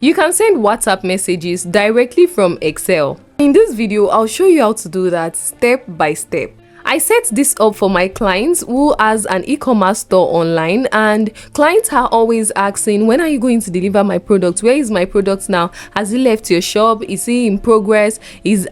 You can send WhatsApp messages directly from Excel. In this video, I'll show you how to do that step by step. I set this up for my clients who has an e-commerce store online, and clients are always asking, when are you going to deliver my product? Where is my product now? Has it left your shop? Is it in progress?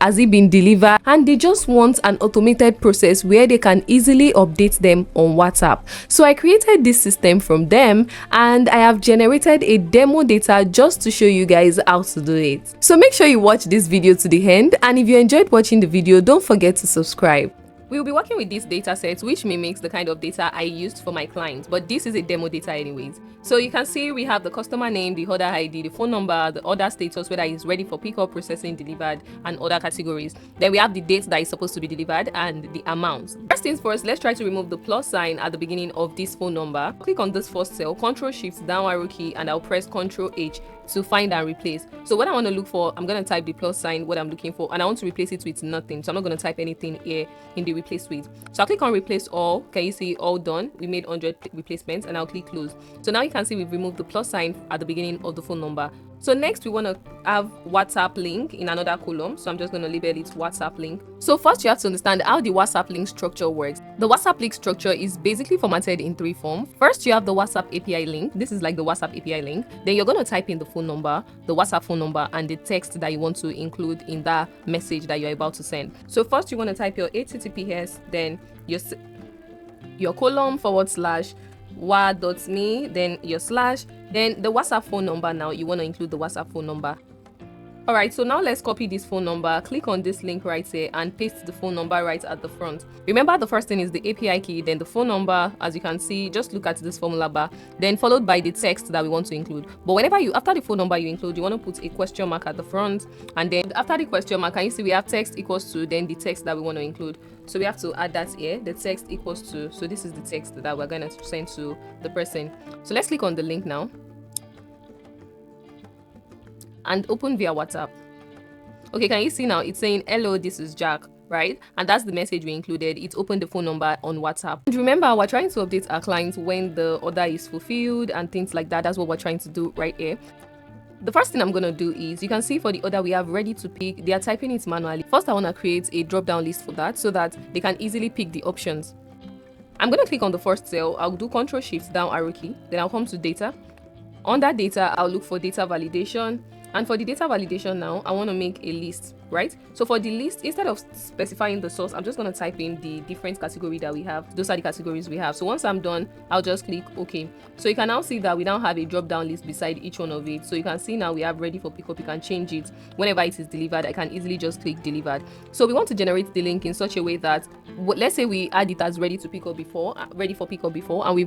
Has it been delivered? And they just want an automated process where they can easily update them on WhatsApp. So I created this system from them, and I have generated a demo data just to show you guys how to do it. So make sure you watch this video to the end, and if you enjoyed watching the video, don't forget to subscribe. We will be working with this data set, which mimics the kind of data I used for my clients, but this is a demo data anyways. So you can see we have the customer name, the order ID, the phone number, the order status, whether it's ready for pickup, processing, delivered, and other categories. Then we have the date that is supposed to be delivered and the amount. First things first, let's try to remove the plus sign at the beginning of this phone number. Click on this first cell, Ctrl Shift down arrow key, and I'll press Ctrl H to find and replace. So what I want to look for, I'm going to type the plus sign, what I'm looking for, and I want to replace it with nothing. So I'm not going to type anything here in the replace with. So I'll click on replace all. Can you see all done? We made 100 replacements, and I'll click close. So now you can see we've removed the plus sign at the beginning of the phone number. So next we want to have WhatsApp link in another column. So I'm just going to label it WhatsApp link. So first you have to understand how the WhatsApp link structure works. The WhatsApp link structure is basically formatted in three forms. First you have the WhatsApp API link. This is like the WhatsApp API link. Then you're going to type in the phone number, the WhatsApp phone number, and the text that you want to include in that message that you're about to send. So first you want to type your HTTPS, then your column / wa.me, then your slash, then the WhatsApp phone number. Now you want to include the WhatsApp phone number. Alright, so now let's copy this phone number, click on this link right here, and paste the phone number right at the front. Remember, the first thing is the API key, then the phone number. As you can see, just look at this formula bar, then followed by the text that we want to include. But whenever after the phone number you include, you want to put a question mark at the front, and then after the question mark, can you see we have text equals to, then the text that we want to include. So we have to add that here, the text equals to, so this is the text that we're going to send to the person. So let's click on the link now and open via WhatsApp. Okay, can you see now it's saying, hello, this is Jack, right? And that's the message we included. It's opened the phone number on WhatsApp. And remember, we're trying to update our clients when the order is fulfilled and things like that. That's what we're trying to do right here. The first thing I'm going to do is, you can see for the order we have ready to pick, they are typing it manually. First, I want to create a drop down list for that so that they can easily pick the options. I'm going to click on the first cell. I'll do Ctrl Shift down arrow key. Then I'll come to data. Under data, I'll look for data validation. And for the data validation now, I want to make a list, right? So for the list, instead of specifying the source, I'm just going to type in the different category that we have. Those are the categories we have. So once I'm done, I'll just click OK. So you can now see that we now have a drop down list beside each one of it. So you can see now we have ready for pickup. You can change it whenever it is delivered. I can easily just click delivered. So we want to generate the link in such a way that, let's say we add it as ready for pickup before, and we've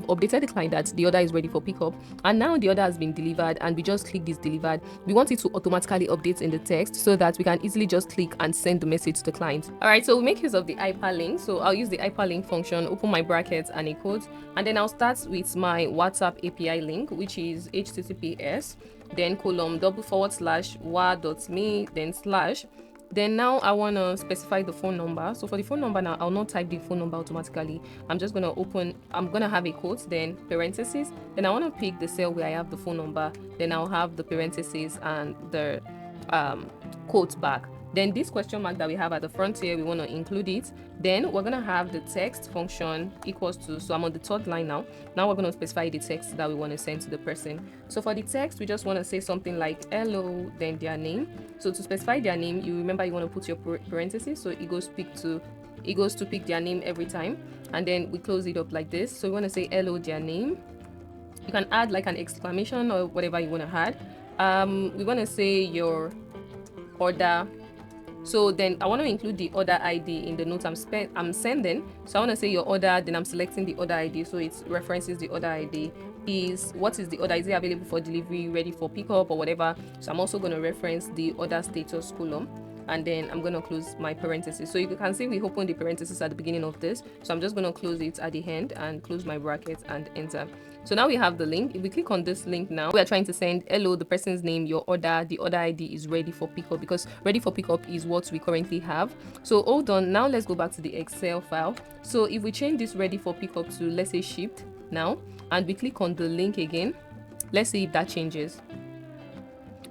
updated the client that the order is ready for pickup, and now the order has been delivered, and we just click this delivered. We want it to automatically update in the text so that we can easily just click and send the message to the client. All right, so we make use of the hyperlink. So I'll use the hyperlink function, open my brackets and a quote, and then I'll start with my WhatsApp API link, which is HTTPS, then column / wa.me, then slash. Then now I want to specify the phone number. So for the phone number now, I'll not type the phone number automatically. I'm just going to have a quote, then parentheses. Then I want to pick the cell where I have the phone number. Then I'll have the parentheses and the quote back. Then this question mark that we have at the front here, we want to include it. Then we're going to have the text function equals to, so I'm on the third line now. Now we're going to specify the text that we want to send to the person. So for the text, we just want to say something like hello, then their name. So to specify their name, you remember you want to put your parentheses, so it goes to pick their name every time. And then we close it up like this. So we want to say hello, their name. You can add like an exclamation or whatever you want to add. We want to say your order. So then I want to include the order ID in the note I'm sending. So I want to say your order, then I'm selecting the order ID. So it references the order ID. What is the order? Is it available for delivery, ready for pickup, or whatever? So I'm also going to reference the order status column. And then I'm going to close my parentheses. So you can see we opened the parentheses at the beginning of this. So I'm just going to close it at the end and close my bracket and enter. So now we have the link. If we click on this link now, we are trying to send hello, the person's name, your order, the order ID is ready for pickup, because ready for pickup is what we currently have. So hold on, now let's go back to the Excel file. So if we change this ready for pickup to, let's say, shipped now, and we click on the link again, let's see if that changes.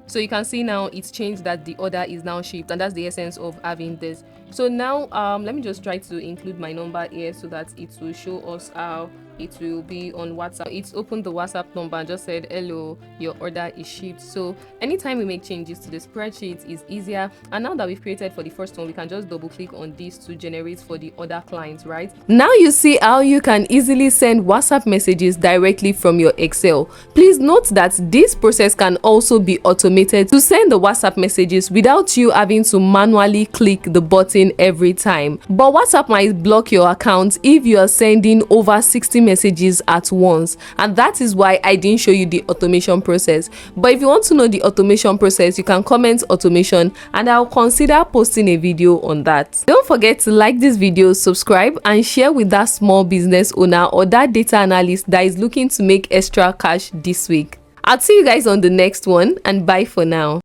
So you can see now it's changed that the order is now shipped, and that's the essence of having this. So now let me just try to include my number here so that it will show us how it will be on WhatsApp. It's opened the WhatsApp number and just said, hello, your order is shipped. So anytime we make changes to the spreadsheet is easier. And now that we've created for the first one, we can just double click on this to generate for the other clients, right? Now you see how you can easily send WhatsApp messages directly from your Excel. Please note that this process can also be automated to send the WhatsApp messages without you having to manually click the button every time. But WhatsApp might block your account if you are sending over 60 messages at once, and that is why I didn't show you the automation process. But if you want to know the automation process, you can comment automation and I'll consider posting a video on that. Don't forget to like this video, subscribe, and share with that small business owner or that data analyst that is looking to make extra cash this week. I'll see you guys on the next one, and bye for now.